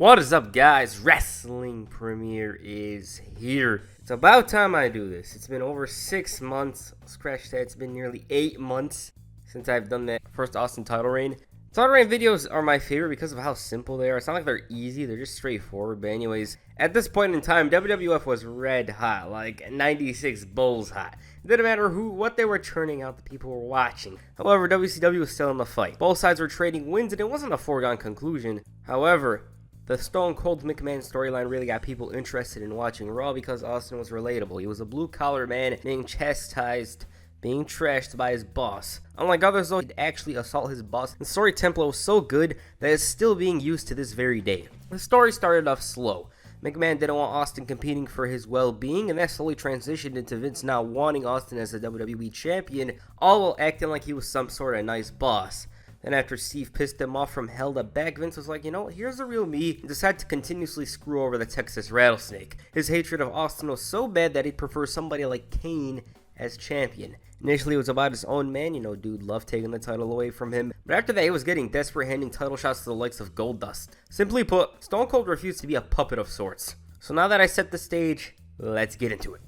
What is up, guys? Wrestling Premiere is here. It's about time I do this. It's been over 6 months. Scratch that, it's been nearly 8 months since I've done that first Austin title reign. Title reign videos are my favorite because of how simple they are. It's not like they're easy, they're just straightforward. But anyways, at this point in time, WWF was red hot, like 96 Bulls hot. It didn't matter what they were churning out, the people were watching. However, WCW was still in the fight. Both sides were trading wins, and it wasn't a foregone conclusion. However, the Stone Cold McMahon storyline really got people interested in watching Raw because Austin was relatable. He was a blue-collar man being chastised, being trashed by his boss. Unlike others, though, he'd actually assault his boss. The story template was so good that it's still being used to this very day. The story started off slow. McMahon didn't want Austin competing for his well-being, and that slowly transitioned into Vince not wanting Austin as the WWE champion, all while acting like he was some sort of nice boss. Then after Steve pissed him off from hell to back, Vince was like, you know, here's the real me, and decided to continuously screw over the Texas Rattlesnake. His hatred of Austin was so bad that he'd prefer somebody like Kane as champion. Initially, it was about his own man, you know, dude loved taking the title away from him. But after that, he was getting desperate, handing title shots to the likes of Goldust. Simply put, Stone Cold refused to be a puppet of sorts. So now that I set the stage, let's get into it.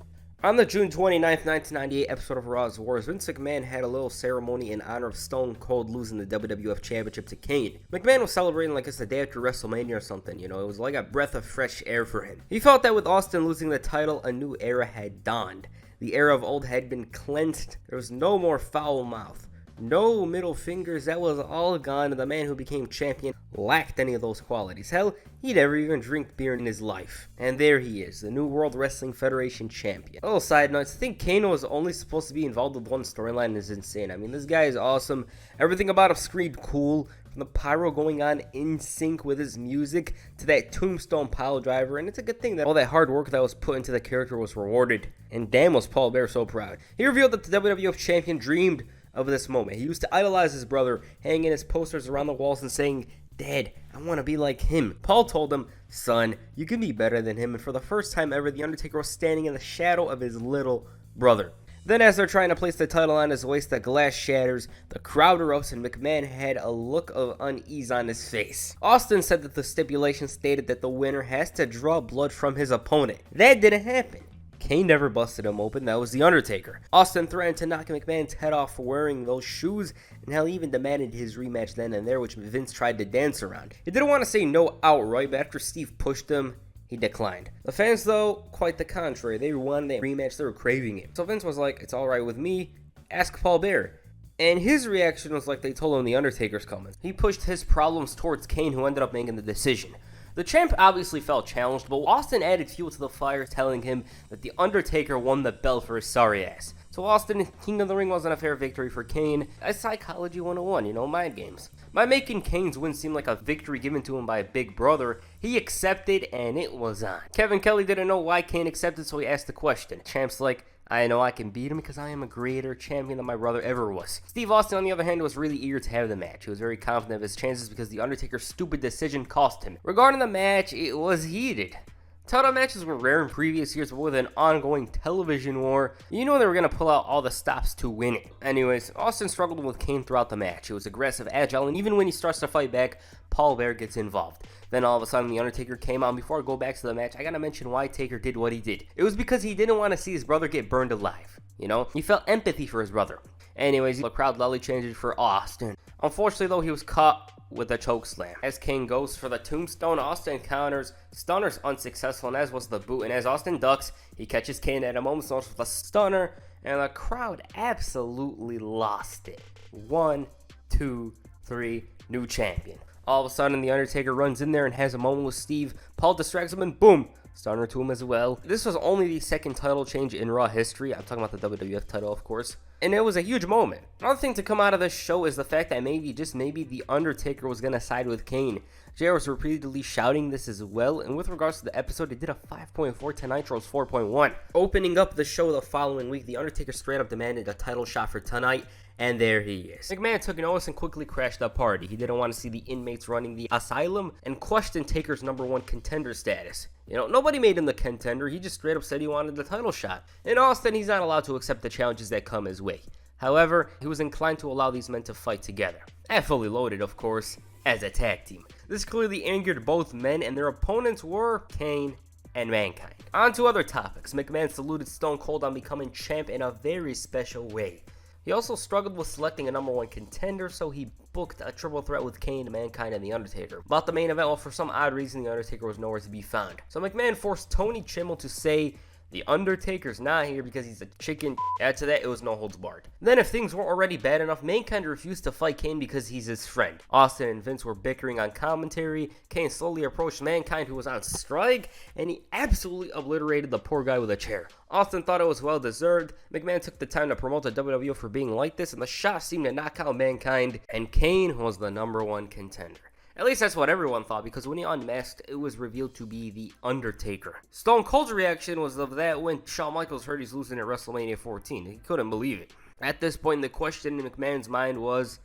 On the June 29th, 1998 episode of Raw's Wars, Vince McMahon had a little ceremony in honor of Stone Cold losing the WWF Championship to Kane. McMahon was celebrating like it's the day after WrestleMania or something, you know, it was like a breath of fresh air for him. He felt that with Austin losing the title, a new era had dawned. The era of old had been cleansed. There was no more foul mouth, no middle fingers, that was all gone, and the man who became champion lacked any of those qualities. Hell, he'd never even drink beer in his life. And there he is, the new World Wrestling Federation champion. A little side note, to think Kane was only supposed to be involved with one storyline is insane. I mean, this guy is awesome. Everything about him screamed cool. From the pyro going on in sync with his music to that tombstone pile driver, and it's a good thing that all that hard work that was put into the character was rewarded. And damn was Paul Bearer so proud. He revealed that the WWF champion dreamed of this moment. He used to idolize his brother, hanging his posters around the walls and saying, "Dad, I want to be like him." Paul told him, "Son, you can be better than him." And for the first time ever, the Undertaker was standing in the shadow of his little brother. Then as they're trying to place the title on his waist, the glass shatters, the crowd erupts, and McMahon had a look of unease on his face. Austin said that the stipulation stated that the winner has to draw blood from his opponent. That didn't happen. Kane never busted him open, that was The Undertaker. Austin threatened to knock McMahon's head off for wearing those shoes, and hell, he even demanded his rematch then and there, which Vince tried to dance around. He didn't want to say no outright, but after Steve pushed him, he declined. The fans, though, quite the contrary. They wanted a rematch, they were craving it. So Vince was like, "It's alright with me, ask Paul Bearer." And his reaction was like they told him the Undertaker's coming. He pushed his problems towards Kane, who ended up making the decision. The champ obviously felt challenged, but Austin added fuel to the fire, telling him that the Undertaker won the belt for his sorry ass. So Austin, King of the Ring wasn't a fair victory for Kane. That's Psychology 101, you know, mind games. By making Kane's win seem like a victory given to him by a big brother, he accepted and it was on. Kevin Kelly didn't know why Kane accepted, so he asked the question. Champ's like, "I know I can beat him because I am a greater champion than my brother ever was." Steve Austin, on the other hand, was really eager to have the match. He was very confident of his chances because the Undertaker's stupid decision cost him. Regarding the match, it was heated. Title matches were rare in previous years, but with an ongoing television war, you know they were going to pull out all the stops to win it. Anyways, Austin struggled with Kane throughout the match. He was aggressive, agile, and even when he starts to fight back, Paul Bearer gets involved. Then all of a sudden, The Undertaker came out. Before I go back to the match, I gotta mention why Taker did what he did. It was because he didn't want to see his brother get burned alive. You know, he felt empathy for his brother. Anyways, the crowd loudly chanted for Austin. Unfortunately, though, he was caught with a choke slam. As Kane goes for the tombstone, Austin counters. Stunner's unsuccessful, and as was the boot. And as Austin ducks, he catches Kane at a moment's notice with a stunner, and the crowd absolutely lost it. 1, 2, 3, new champion. All of a sudden, The Undertaker runs in there and has a moment with Steve. Paul distracts him, and boom, stunner to him as well. This was only the second title change in Raw history. I'm talking about the WWF title, of course. And it was a huge moment. Another thing to come out of this show is the fact that maybe, just maybe, The Undertaker was going to side with Kane. JR was repeatedly shouting this as well, and with regards to the episode, it did a 5.4 to Nitro's 4.1. Opening up the show the following week, The Undertaker straight up demanded a title shot for tonight, and there he is. McMahon took notice and quickly crashed the party. He didn't want to see the inmates running the asylum and questioned Taker's #1 contender status. You know, nobody made him the contender. He just straight up said he wanted the title shot. In Austin, he's not allowed to accept the challenges that come his way. However, he was inclined to allow these men to fight together. At Fully Loaded, of course, as a tag team. This clearly angered both men, and their opponents were Kane and Mankind. On to other topics. McMahon saluted Stone Cold on becoming champ in a very special way. He also struggled with selecting a number one contender, so he booked a triple threat with Kane, Mankind, and The Undertaker. About the main event, well, for some odd reason, The Undertaker was nowhere to be found. So McMahon forced Tony Chimmel to say The Undertaker's not here because he's a chicken. Add to that, it was no holds barred. Then, if things weren't already bad enough, Mankind refused to fight Kane because he's his friend. Austin and Vince were bickering on commentary. Kane slowly approached Mankind, who was on strike, and he absolutely obliterated the poor guy with a chair. Austin thought it was well deserved. McMahon took the time to promote the WWF for being like this, and the shot seemed to knock out Mankind, and Kane was the number one contender. At least that's what everyone thought, because when he unmasked, it was revealed to be The Undertaker. Stone Cold's reaction was of that when Shawn Michaels heard he's losing at WrestleMania 14. He couldn't believe it. At this point, the question in McMahon's mind was,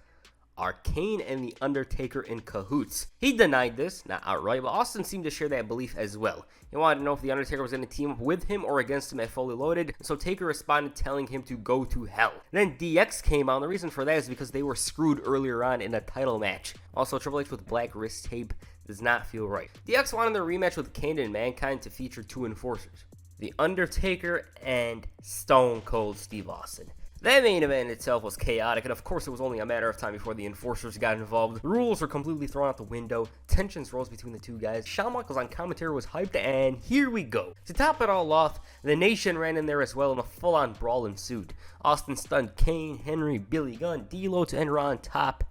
are Kane and The Undertaker in cahoots? He denied this, not outright, but Austin seemed to share that belief as well. He wanted to know if The Undertaker was going to team up with him or against him at Fully Loaded, so Taker responded telling him to go to hell. Then DX came out, and the reason for that is because they were screwed earlier on in a title match. Also, Triple H with black wrist tape does not feel right. DX wanted the rematch with Kane and Mankind to feature two enforcers, The Undertaker and Stone Cold Steve Austin. That main event itself was chaotic, and of course it was only a matter of time before the enforcers got involved. The rules were completely thrown out the window, tensions rose between the two guys, Shawn Michaels on commentary was hyped, and here we go. To top it all off, the Nation ran in there as well, and a full-on brawl ensued. Austin stunned Kane, Henry, Billy Gunn, D'Lo to end Raw on top.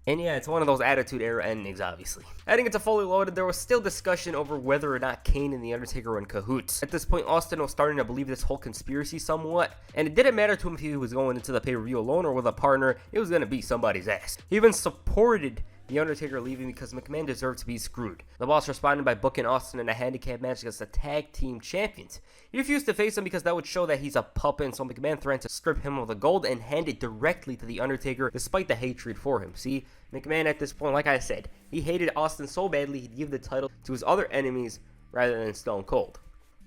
And yeah, it's one of those Attitude Era endings, obviously. Heading into Fully Loaded, there was still discussion over whether or not Kane and The Undertaker were in cahoots. At this point, Austin was starting to believe this whole conspiracy somewhat, and it didn't matter to him if he was going into the pay-per-view alone or with a partner, it was going to beat somebody's ass. He even supported The Undertaker leaving because McMahon deserved to be screwed. The boss responded by booking Austin in a handicap match against the tag team champions. He refused to face him because that would show that he's a puppet, so McMahon threatened to strip him of the gold and hand it directly to The Undertaker despite the hatred for him. See, McMahon at this point, like I said, he hated Austin so badly he'd give the title to his other enemies rather than Stone Cold.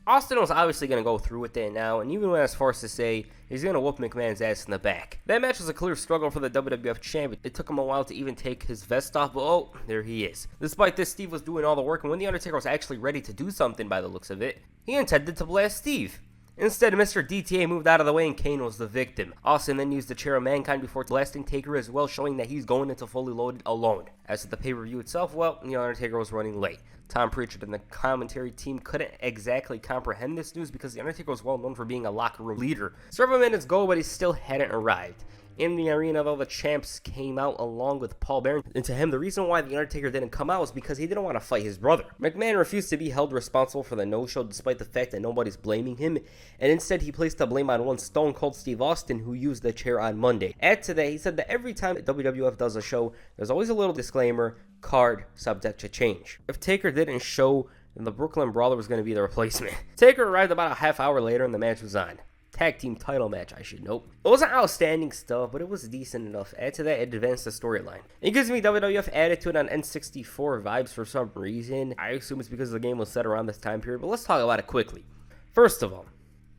Austin was obviously going to go through with that now, and even went as far as to say he's going to whoop McMahon's ass in the back. That match was a clear struggle for the WWF champ. It took him a while to even take his vest off, but oh, there he is. Despite this, Steve was doing all the work, and when The Undertaker was actually ready to do something by the looks of it, he intended to blast Steve. Instead, Mr. DTA moved out of the way and Kane was the victim. Austin then used the chair of Mankind before blasting Taker as well, showing that he's going into Fully Loaded alone. As to the pay-per-view itself, well, The Undertaker was running late. Tom Pritchard and the commentary team couldn't exactly comprehend this news because The Undertaker was well known for being a locker room leader. Several minutes go, but he still hadn't arrived. In the arena, though, the champs came out along with Paul Bearer, and to him, the reason why The Undertaker didn't come out was because he didn't want to fight his brother. McMahon refused to be held responsible for the no-show despite the fact that nobody's blaming him, and instead he placed the blame on one Stone Cold Steve Austin who used the chair on Monday. Add to that, he said that every time WWF does a show, there's always a little disclaimer, card subject to change. If Taker didn't show, then the Brooklyn Brawler was going to be the replacement. Taker arrived about a half hour later and the match was on. Tag team title match, I should note. It wasn't outstanding stuff, but it was decent enough. Add to that, it advanced the storyline. It gives me WWF Attitude on N64 vibes for some reason. I assume it's because the game was set around this time period, but let's talk about it quickly. First of all,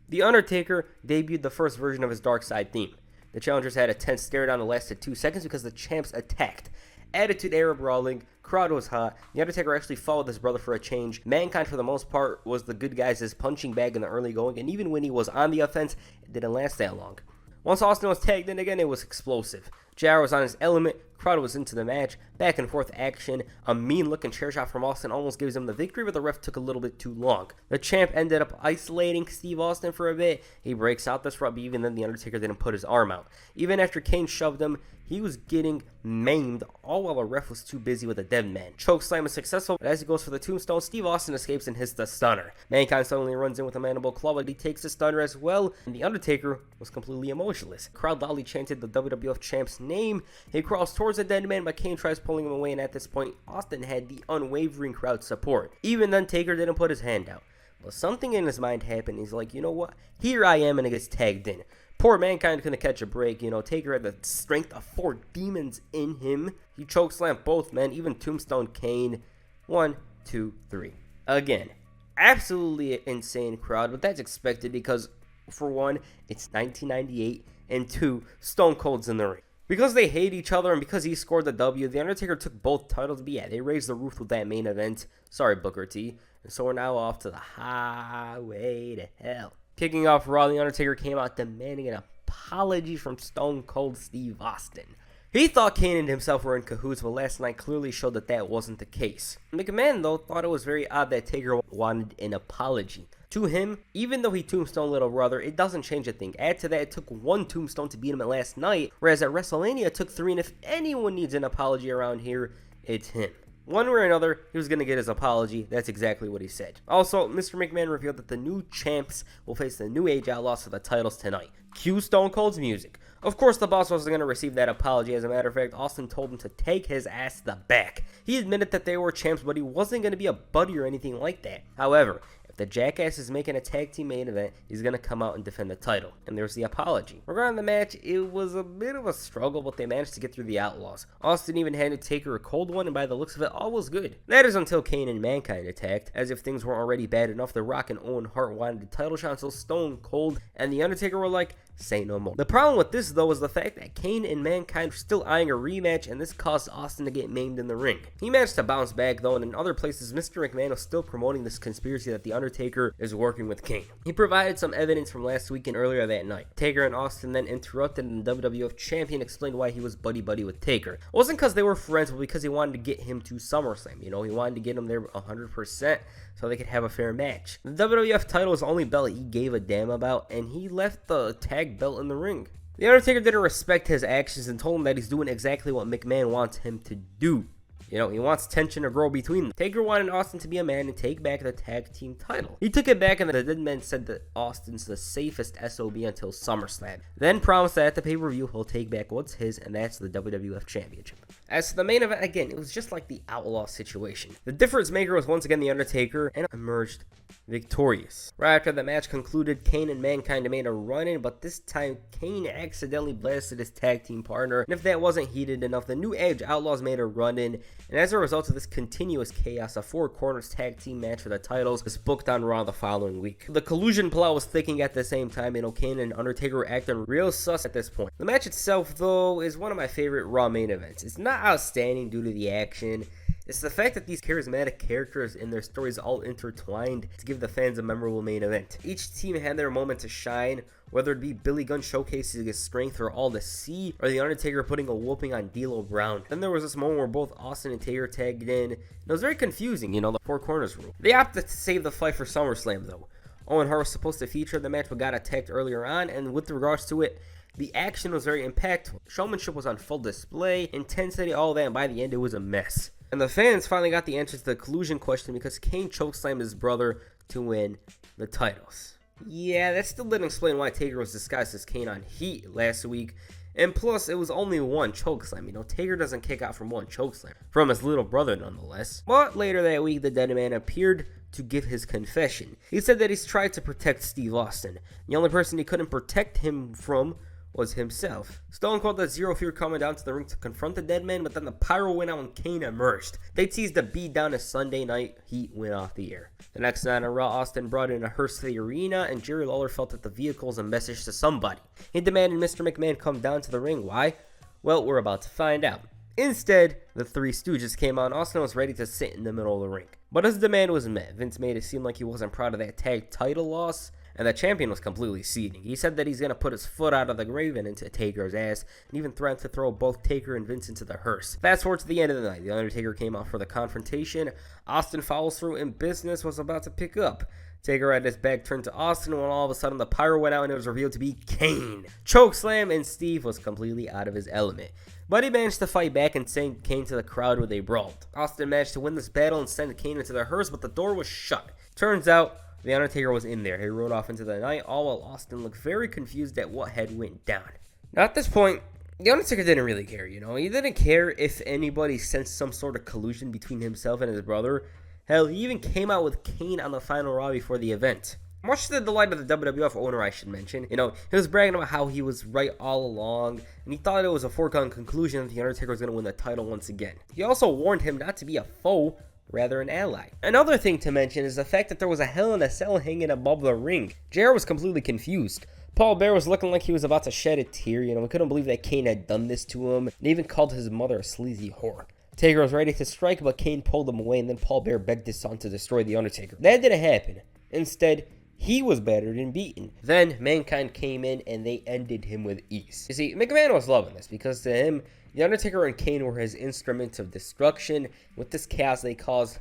The Undertaker debuted the first version of his Dark Side theme. The challengers had a tense stare down that lasted 2 seconds because the champs attacked. Attitude Era brawling, crowd was hot. The Undertaker actually followed his brother for a change. Mankind, for the most part, was the good guys' punching bag in the early going, and even when he was on the offense, it didn't last that long. Once Austin was tagged in again, it was explosive. JR was on his element, crowd was into the match, back and forth action, a mean looking chair shot from Austin almost gives him the victory, but the ref took a little bit too long. The champ ended up isolating Steve Austin for a bit. He breaks out this rub, even then The Undertaker didn't put his arm out. Even after Kane shoved him, he was getting maimed, all while the ref was too busy with a dead man. Chokeslam is successful, but as he goes for the tombstone, Steve Austin escapes and hits the stunner. Mankind suddenly runs in with a mandible claw, but he takes the stunner as well, and The Undertaker was completely emotionless. The crowd loudly chanted the WWF champ's name. He crawls towards the dead man, but Kane tries pulling him away, and at this point, Austin had the unwavering crowd support. Even then, Taker didn't put his hand out. But something in his mind happened. He's like, you know what? Here I am, and he gets tagged in. Poor Mankind couldn't catch a break. Taker had the strength of 4 demons in him. He chokeslammed both men, even Tombstone Kane. 1, 2, 3. Again, absolutely insane crowd, but that's expected because, for one, it's 1998, and 2, Stone Cold's in the ring. Because they hate each other and because he scored the W, The Undertaker took both titles, but yeah, they raised the roof with that main event. Sorry, Booker T. And so we're now off to the highway to hell. Kicking off Raw, The Undertaker came out demanding an apology from Stone Cold Steve Austin. He thought Kane and himself were in cahoots, but last night clearly showed that that wasn't the case. McMahon, though, thought it was very odd that Taker wanted an apology. To him, even though he tombstoned Little Brother, it doesn't change a thing. Add to that, it took one tombstone to beat him at last night, whereas at WrestleMania it took 3, and if anyone needs an apology around here, it's him. One way or another, he was going to get his apology. That's exactly what he said. Also, Mr. McMahon revealed that the new champs will face the New Age Outlaws for the titles tonight. Cue Stone Cold's music. Of course, the boss wasn't going to receive that apology. As a matter of fact, Austin told him to take his ass to the back. He admitted that they were champs, but he wasn't going to be a buddy or anything like that. However, if the jackass is making a tag team main event, he's going to come out and defend the title. And there's the apology. Regarding the match, it was a bit of a struggle, but they managed to get through the Outlaws. Austin even handed Taker a cold one, and by the looks of it, all was good. That is until Kane and Mankind attacked. As if things weren't already bad enough, The Rock and Owen Hart wanted the title shot, so Stone Cold and The Undertaker were like, say no more. The problem with this, though, is the fact that Kane and Mankind were still eyeing a rematch, and this caused Austin to get maimed in the ring. He managed to bounce back, though, and in other places, Mr. McMahon was still promoting this conspiracy that The Undertaker is working with Kane. He provided some evidence from last week and earlier that night. Taker and Austin then interrupted, and the WWF champion explained why he was buddy-buddy with Taker. It wasn't because they were friends, but because he wanted to get him to SummerSlam. You know, he wanted to get him there 100%. So they could have a fair match. The WWF title is the only belt he gave a damn about, and he left the tag belt in the ring. The Undertaker didn't respect his actions and told him that he's doing exactly what McMahon wants him to do. You know, he wants tension to grow between them. Taker wanted Austin to be a man and take back the tag team title. He took it back, and the Dead Man said that Austin's the safest SOB until SummerSlam. Then promised that at the pay-per-view he'll take back what's his, and that's the WWF Championship. As to the main event, again, it was just like the Outlaw situation. The difference maker was once again The Undertaker, and emerged victorious. Right after the match concluded, Kane and Mankind made a run-in, but this time Kane accidentally blasted his tag team partner, and if that wasn't heated enough, the New Age Outlaws made a run-in, and as a result of this continuous chaos, a Four Corners tag team match for the titles was booked on Raw the following week. The collusion plot was thickening at the same time, and Kane and Undertaker were acting real sus at this point. The match itself, though, is one of my favorite Raw main events. It's not outstanding due to the action. It's the fact that these charismatic characters and their stories all intertwined to give the fans a memorable main event. Each team had their moment to shine, whether it be Billy Gunn showcasing his strength for all to see, or The Undertaker putting a whooping on D'Lo Brown. Then there was this moment where both Austin and Taker tagged in, and it was very confusing, you know, the Four Corners rule. They opted to save the fight for SummerSlam, though. Owen Hart was supposed to feature the match but got attacked earlier on, and with regards to it, the action was very impactful. Showmanship was on full display, intensity, all that, and by the end it was a mess. And the fans finally got the answer to the collusion question because Kane chokeslammed his brother to win the titles. Yeah, that still didn't explain why Taker was disguised as Kane on Heat last week. And plus, it was only one chokeslam. You know, Taker doesn't kick out from one chokeslam. From his little brother, nonetheless. But later that week, the Dead Man appeared to give his confession. He said that he's tried to protect Steve Austin. The only person he couldn't protect him from was himself. Stone Cold had zero fear coming down to the ring to confront the Dead Man, but then the pyro went out and Kane emerged. They teased the beat down as Sunday Night Heat went off the air. The next night on Raw, Austin brought in a hearse to the arena, and Jerry Lawler felt that the vehicle was a message to somebody. He demanded Mr. McMahon come down to the ring. Why? Well, we're about to find out. Instead, the Three Stooges came out and Austin was ready to sit in the middle of the ring. But his demand was met. Vince made it seem like he wasn't proud of that tag title loss, and the champion was completely seething. He said that he's going to put his foot out of the grave and into Taker's ass, and even threatened to throw both Taker and Vince into the hearse. Fast forward to the end of the night. The Undertaker came out for the confrontation. Austin follows through, and business was about to pick up. Taker had his back turned to Austin when all of a sudden the pyro went out and it was revealed to be Kane. Chokeslam, and Steve was completely out of his element. But he managed to fight back and send Kane to the crowd where they brawled. Austin managed to win this battle and send Kane into the hearse, but the door was shut. Turns out, The Undertaker was in there. He rode off into the night, all while Austin looked very confused at what had went down. Now at this point, The Undertaker didn't really care, you know. He didn't care if anybody sensed some sort of collusion between himself and his brother. Hell, he even came out with Kane on the final Raw before the event. Much to the delight of the WWF owner, I should mention. You know, he was bragging about how he was right all along, and he thought it was a foregone conclusion that The Undertaker was going to win the title once again. He also warned him not to be a foe, rather an ally. Another thing to mention is the fact that there was a Hell in a Cell hanging above the ring. JR was completely confused. Paul Bear was looking like he was about to shed a tear. We couldn't believe that Kane had done this to him, and even called his mother a sleazy whore. Taker was ready to strike, but Kane pulled him away, and then Paul Bear begged his son to destroy The Undertaker. That didn't happen. Instead, he was battered and beaten. Then Mankind came in, and they ended him with ease. You see, McMahon was loving this, because to him, The Undertaker and Kane were his instruments of destruction. With this chaos they caused,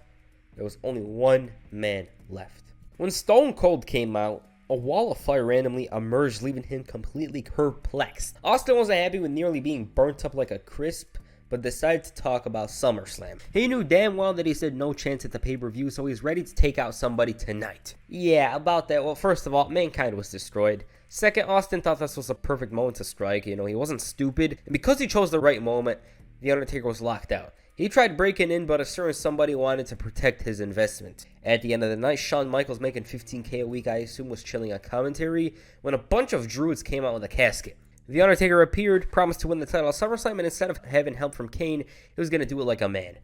there was only one man left. When Stone Cold came out, a wall of fire randomly emerged, leaving him completely perplexed. Austin wasn't happy with nearly being burnt up like a crisp, but decided to talk about SummerSlam. He knew damn well that he stood no chance at the pay-per-view, so he's ready to take out somebody tonight. Yeah, about that. Well, first of all, Mankind was destroyed. Second, Austin thought this was a perfect moment to strike. He wasn't stupid. And because he chose the right moment, The Undertaker was locked out. He tried breaking in, but a certain somebody wanted to protect his investment. At the end of the night, Shawn Michaels, making $15K a week, I assume was chilling on commentary, when a bunch of druids came out with a casket. The Undertaker appeared, promised to win the title at SummerSlam, and instead of having help from Kane, he was going to do it like a man.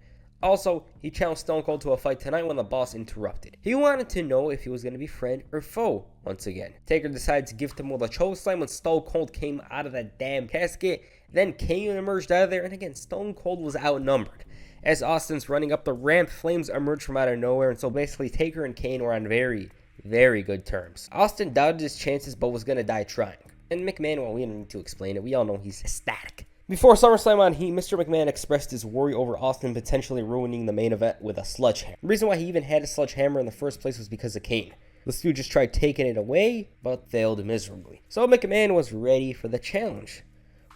Also, he challenged Stone Cold to a fight tonight when the boss interrupted. He wanted to know if he was going to be friend or foe once again. Taker decided to gift him with a chokeslam when Stone Cold came out of that damn casket. Then Kane emerged out of there, and again, Stone Cold was outnumbered. As Austin's running up the ramp, flames emerged from out of nowhere, and so basically Taker and Kane were on very, very good terms. Austin doubted his chances, but was going to die trying. And McMahon, well, we don't need to explain it. We all know he's ecstatic. Before SummerSlam on Heat, Mr. McMahon expressed his worry over Austin potentially ruining the main event with a sledgehammer. The reason why he even had a sledgehammer in the first place was because of Kane. The Stu just tried taking it away, but failed miserably. So McMahon was ready for the challenge.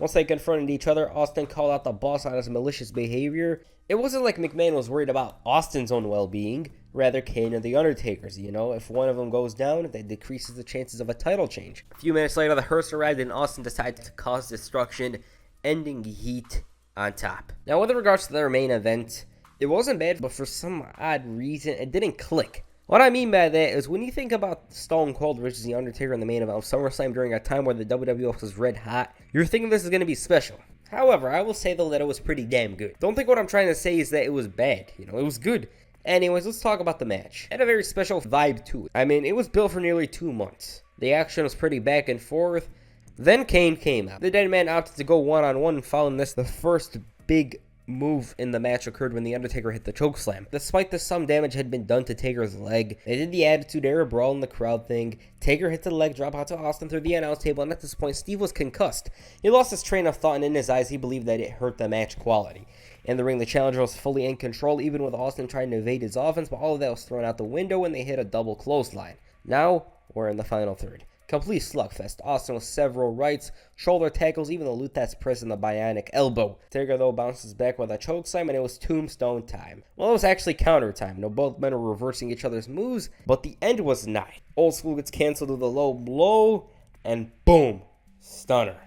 Once they confronted each other, Austin called out the boss on his malicious behavior. It wasn't like McMahon was worried about Austin's own well-being, rather Kane and The Undertaker's. If one of them goes down, that decreases the chances of a title change. A few minutes later, the hearse arrived and Austin decided to cause destruction, ending Heat on top. Now, with regards to their main event, it wasn't bad, but for some odd reason, it didn't click. What I mean by that is when you think about Stone Cold versus The Undertaker in the main event of SummerSlam during a time where the WWF was red hot, you're thinking this is going to be special. However, I will say though that it was pretty damn good. Don't think what I'm trying to say is that it was bad. It was good. Anyways, let's talk about the match. It had a very special vibe to it. I mean, it was built for nearly 2 months. The action was pretty back and forth. Then Kane came out. The dead man opted to go one-on-one, following this, the first big move in the match occurred when The Undertaker hit the chokeslam. Despite this, some damage had been done to Taker's leg. They did the Attitude Era brawl in the crowd thing. Taker hit the leg drop out to Austin through the announce table, and at this point, Steve was concussed. He lost his train of thought, and in his eyes, he believed that it hurt the match quality. In the ring, the challenger was fully in control, even with Austin trying to evade his offense, but all of that was thrown out the window when they hit a double clothesline. Now, we're in the final third. Complete slugfest. Austin with several rights, shoulder tackles, even the Luthez press and the bionic elbow. Taker, though, bounces back with a chokeslam, and it was tombstone time. Well, it was actually counter time. Both men were reversing each other's moves, but the end was not. Old School gets canceled with a low blow, and boom, stunner.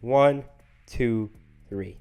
1, 2, 3.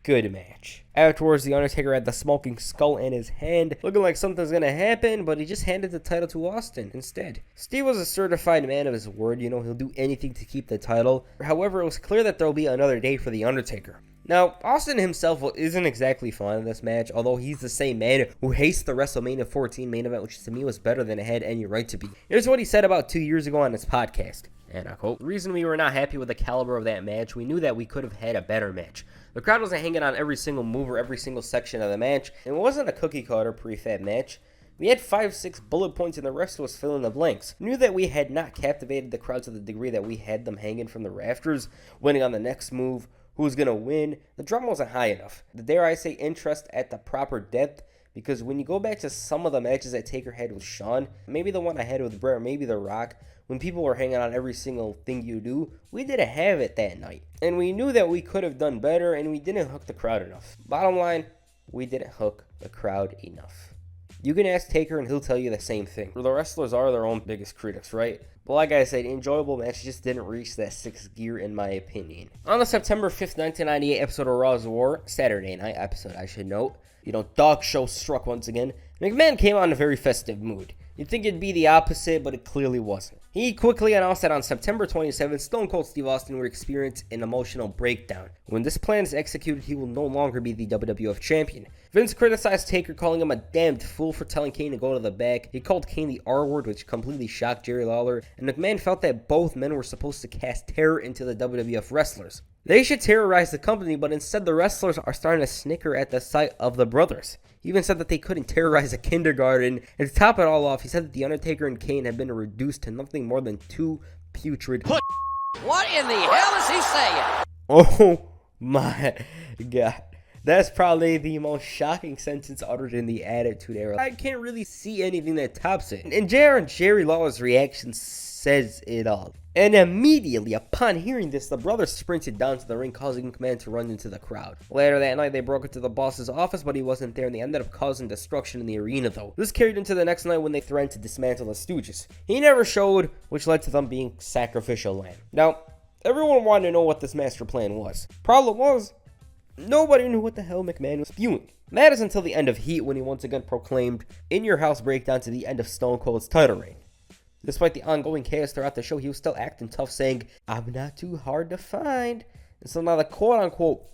Good match. Afterwards, The Undertaker had the smoking skull in his hand, looking like something's gonna happen, but he just handed the title to Austin instead. Steve was a certified man of his word, he'll do anything to keep the title. However, it was clear that there'll be another day for The Undertaker. Now, Austin himself isn't exactly fond of this match, although he's the same man who hates the WrestleMania 14 main event, which to me was better than it had any right to be. Here's what he said about 2 years ago on his podcast. And I quote, "The reason we were not happy with the caliber of that match, we knew that we could have had a better match. The crowd wasn't hanging on every single move or every single section of the match. It wasn't a cookie cutter prefab match. We had 5-6 bullet points and the rest was fill in the blanks. We knew that we had not captivated the crowd to the degree that we had them hanging from the rafters, winning on the next move, who was going to win. The drama wasn't high enough. Dare I say interest at the proper depth, because when you go back to some of the matches that Taker had with Shawn, maybe the one I had with Bret, maybe The Rock, when people were hanging on every single thing you do, we didn't have it that night. And we knew that we could have done better, and we didn't hook the crowd enough. Bottom line, we didn't hook the crowd enough. You can ask Taker and he'll tell you the same thing. The wrestlers are their own biggest critics, right? But like I said, enjoyable match just didn't reach that 6th gear in my opinion. On the September 5th, 1998 episode of Raw's War, Saturday night episode I should note, dog show struck once again. McMahon came out in a very festive mood. You'd think it'd be the opposite, but it clearly wasn't. He quickly announced that on September 27th, Stone Cold Steve Austin will experience an emotional breakdown. When this plan is executed, he will no longer be the WWF champion. Vince criticized Taker, calling him a damned fool for telling Kane to go to the back. He called Kane the R word, which completely shocked Jerry Lawler, and McMahon felt that both men were supposed to cast terror into the WWF wrestlers. They should terrorize the company, but instead the wrestlers are starting to snicker at the sight of the brothers. He even said that they couldn't terrorize a kindergarten, and to top it all off, he said that The Undertaker and Kane have been reduced to nothing more than two putrid... What in the hell is he saying? Oh my God. That's probably the most shocking sentence uttered in the Attitude Era. I can't really see anything that tops it. And Jerry Lawler's reaction says it all. And immediately upon hearing this, the brothers sprinted down to the ring, causing McMahon to run into the crowd. Later that night, they broke into the boss's office, but he wasn't there, and they ended up causing destruction in the arena, though. This carried into the next night when they threatened to dismantle the Stooges. He never showed, which led to them being sacrificial lamb. Now, everyone wanted to know what this master plan was. Problem was, nobody knew what the hell McMahon was spewing. That is until the end of Heat, when he once again proclaimed In Your House breakdown to the end of Stone Cold's title reign. Despite the ongoing chaos throughout the show, he was still acting tough, saying, "I'm not too hard to find." And so now the quote-unquote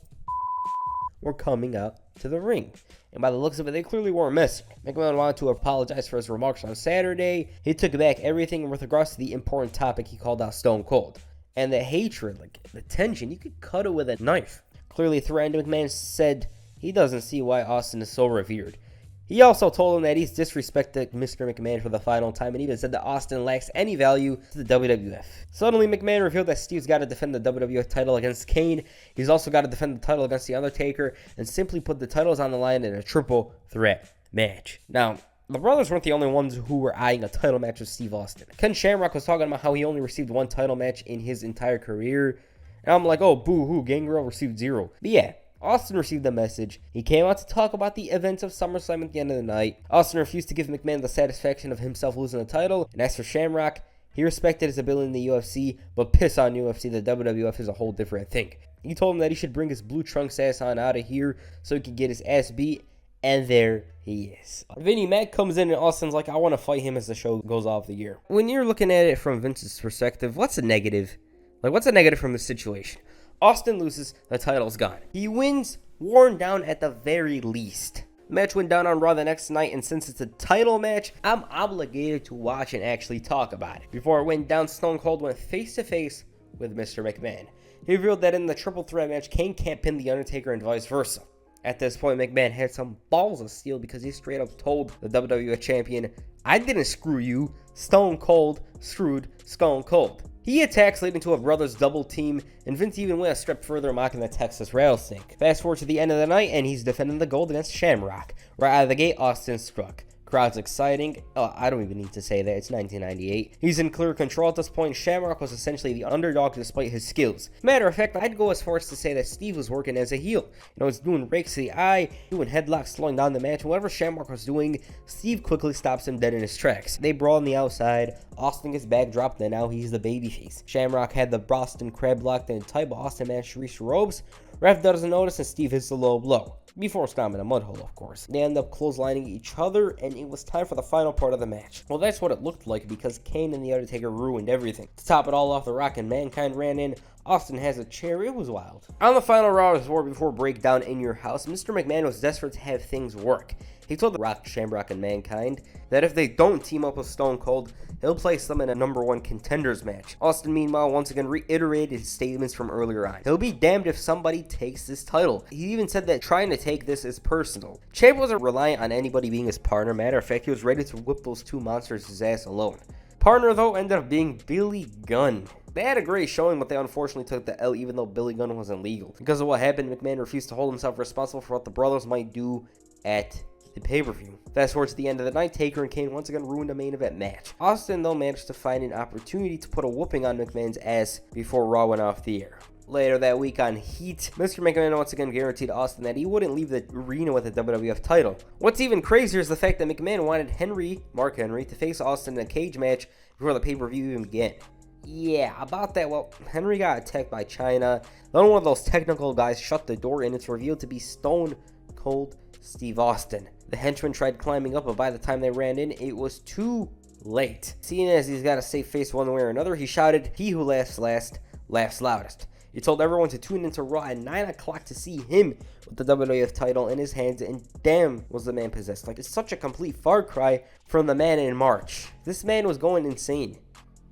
were coming out to the ring. And by the looks of it, they clearly weren't missing. McMahon wanted to apologize for his remarks on Saturday. He took back everything with regards to the important topic he called out Stone Cold. And the hatred, like the tension, you could cut it with a knife. Clearly threatened, McMahon said he doesn't see why Austin is so revered. He also told him that he's disrespected Mr. McMahon for the final time, and even said that Austin lacks any value to the WWF. Suddenly, McMahon revealed that Steve's got to defend the WWF title against Kane. He's also got to defend the title against The Undertaker, and simply put the titles on the line in a triple threat match. Now, the brothers weren't the only ones who were eyeing a title match with Steve Austin. Ken Shamrock was talking about how he only received one title match in his entire career. And I'm like, oh, boo-hoo, Gangrel received 0. But yeah, Austin received the message. He came out to talk about the events of SummerSlam at the end of the night. Austin refused to give McMahon the satisfaction of himself losing the title. And as for Shamrock, he respected his ability in the UFC, but piss on UFC, the WWF is a whole different thing. He told him that he should bring his blue trunks ass on out of here so he could get his ass beat. And there he is. Vinnie Mac comes in and Austin's like, I want to fight him as the show goes off the year. When you're looking at it from Vince's perspective, what's a negative? Like, what's a negative from this situation? Austin loses, the title's gone. He wins, worn down at the very least. The match went down on Raw the next night, and since it's a title match, I'm obligated to watch and actually talk about it. Before it went down, Stone Cold went face-to-face with Mr. McMahon. He revealed that in the triple threat match, Kane can't pin The Undertaker and vice versa. At this point, McMahon had some balls of steel because he straight up told the WWF champion, I didn't screw you, Stone Cold screwed Stone Cold. He attacks, leading to a brothers double team, and Vince even went a step further, mocking the Texas rattlesnake. Fast forward to the end of the night, and he's defending the gold against Shamrock. Right out of the gate, Austin struck. Crowd's exciting. Oh, I don't even need to say that. It's 1998. He's in clear control at this point. Shamrock was essentially the underdog despite his skills. Matter of fact, I'd go as far as to say that Steve was working as a heel. You know, he's doing rakes to the eye, doing headlocks, slowing down the match. Whatever Shamrock was doing, Steve quickly stops him dead in his tracks. They brawl on the outside. Austin gets backdropped, and now he's the babyface. Shamrock had the Boston Crab locked in tight, but Austin managed to reach the ropes. Ref doesn't notice, and Steve hits the low blow. Before stomping a mud hole, of course. They end up clotheslining each other, and it was time for the final part of the match. Well, that's what it looked like because Kane and The Undertaker ruined everything. To top it all off, The Rock and Mankind ran in. Austin has a chair. It was wild. On the final Raw War before breakdown in your house, Mr. McMahon was desperate to have things work. He told The Rock, Shamrock, and Mankind that if they don't team up with Stone Cold, he'll place them in a #1 contenders match. Austin, meanwhile, once again reiterated his statements from earlier on. He'll be damned if somebody takes this title. He even said that trying to take this is personal. Champ wasn't reliant on anybody being his partner. Matter of fact, he was ready to whip those two monsters his ass alone. Partner, though, ended up being Billy Gunn. They had a great showing, but they unfortunately took the L even though Billy Gunn wasn't legal. Because of what happened, McMahon refused to hold himself responsible for what the brothers might do at the pay-per-view. Fast forward to the end of the night, Taker and Kane once again ruined a main event match. Austin, though, managed to find an opportunity to put a whooping on McMahon's ass before Raw went off the air. Later that week on Heat, Mr. McMahon once again guaranteed Austin that he wouldn't leave the arena with a WWF title. What's even crazier is the fact that McMahon wanted Mark Henry, to face Austin in a cage match before the pay-per-view even began. Yeah, about that, well, Henry got attacked by China. Then one of those technical guys shut the door, and it's revealed to be Stone Cold Steve Austin. The henchman tried climbing up, but by the time they ran in, it was too late. Seeing as he's got a safe face one way or another, he shouted, "He who laughs last, laughs loudest." He told everyone to tune into Raw at 9 o'clock to see him with the WWF title in his hands, and damn was the man possessed. Like, it's such a complete far cry from the man in March. This man was going insane.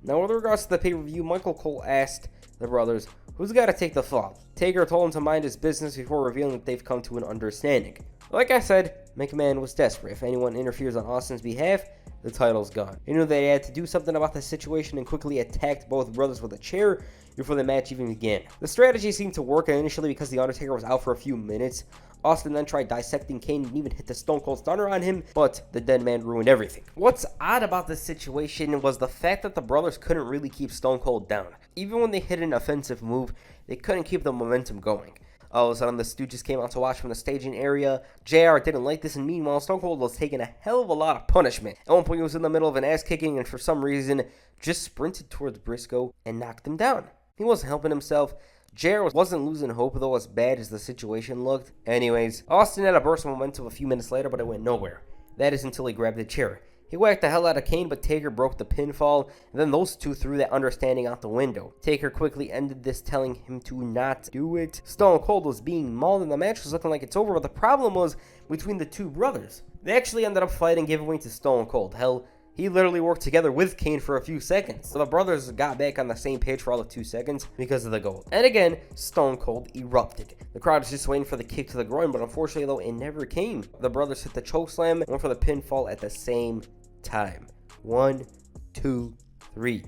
Now, with regards to the pay-per-view, Michael Cole asked the brothers, who's got to take the fall? Taker told him to mind his business before revealing that they've come to an understanding. Like I said, McMahon was desperate. If anyone interferes on Austin's behalf, the title's gone. He knew they had to do something about the situation and quickly attacked both brothers with a chair before the match even began. The strategy seemed to work initially because the Undertaker was out for a few minutes. Austin then tried dissecting Kane and even hit the Stone Cold Stunner on him, but the dead man ruined everything. What's odd about this situation was the fact that the brothers couldn't really keep Stone Cold down. Even when they hit an offensive move, they couldn't keep the momentum going. All of a sudden, the Stooges came out to watch from the staging area. JR didn't like this, and meanwhile, Stone Cold was taking a hell of a lot of punishment. At one point, he was in the middle of an ass-kicking, and for some reason, just sprinted towards Briscoe and knocked him down. He wasn't helping himself. JR wasn't losing hope, though, as bad as the situation looked. Anyways, Austin had a burst of momentum a few minutes later, but it went nowhere. That is until he grabbed a chair. He whacked the hell out of Kane, but Taker broke the pinfall, and then those two threw that understanding out the window. Taker quickly ended this, telling him to not do it. Stone Cold was being mauled, and the match was looking like it's over, but the problem was between the two brothers. They actually ended up fighting, giving way to Stone Cold. Hell, he literally worked together with Kane for a few seconds. So the brothers got back on the same page for all of 2 seconds because of the gold. And again, Stone Cold erupted. The crowd was just waiting for the kick to the groin, but unfortunately, though, it never came. The brothers hit the chokeslam and went for the pinfall at the same time. 1, 2, 3.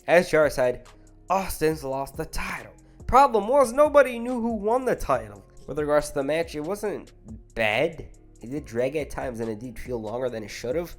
As JR said, Austin's lost the title. Problem was, nobody knew who won the title. With regards to the match, it wasn't bad. It did drag at times and it did feel longer than it should have,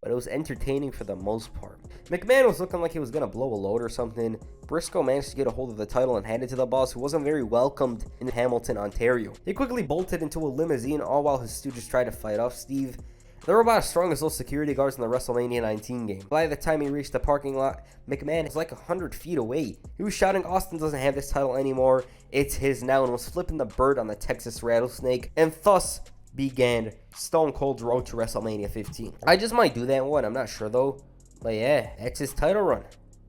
but it was entertaining for the most part. McMahon was looking like he was going to blow a load or something. Briscoe managed to get a hold of the title and hand it to the boss, who wasn't very welcomed in Hamilton, Ontario. He quickly bolted into a limousine, all while his stooges tried to fight off Steve. They were about as strong as those security guards in the WrestleMania 19 game. By the time he reached the parking lot, McMahon was like 100 feet away. He was shouting, Austin doesn't have this title anymore, it's his now, and was flipping the bird on the Texas Rattlesnake, and thus began Stone Cold's road to WrestleMania 15. I just might do that one, I'm not sure though. But yeah, that's his title run.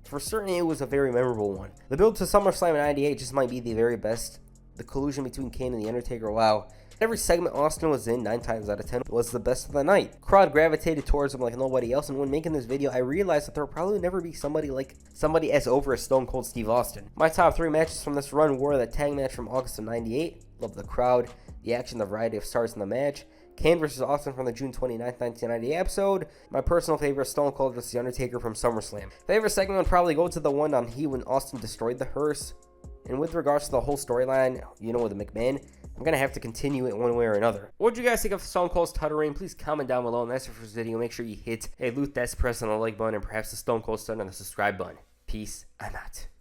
For certain, it was a very memorable one. The build to SummerSlam in 98 just might be the very best. The collusion between Kane and The Undertaker, wow. Every segment Austin was in, 9 times out of 10, was the best of the night. Crowd gravitated towards him like nobody else, and when making this video, I realized that there will probably never be somebody as over as Stone Cold Steve Austin. My top 3 matches from this run were the tag match from August of 98, love the crowd, the action, the variety of stars in the match, Kane vs. Austin from the June 29th, 1990 episode, my personal favorite, Stone Cold vs. The Undertaker from SummerSlam. Favorite segment would probably go to the one on when Austin destroyed the hearse. And with regards to the whole storyline, with the McMahon, I'm going to have to continue it one way or another. What do you guys think of Stone Cold's title reign? Please comment down below. And that's it for this video. Make sure you hit a loot that's press on the like button and perhaps the Stone Cold Stunner on the subscribe button. Peace. I'm out.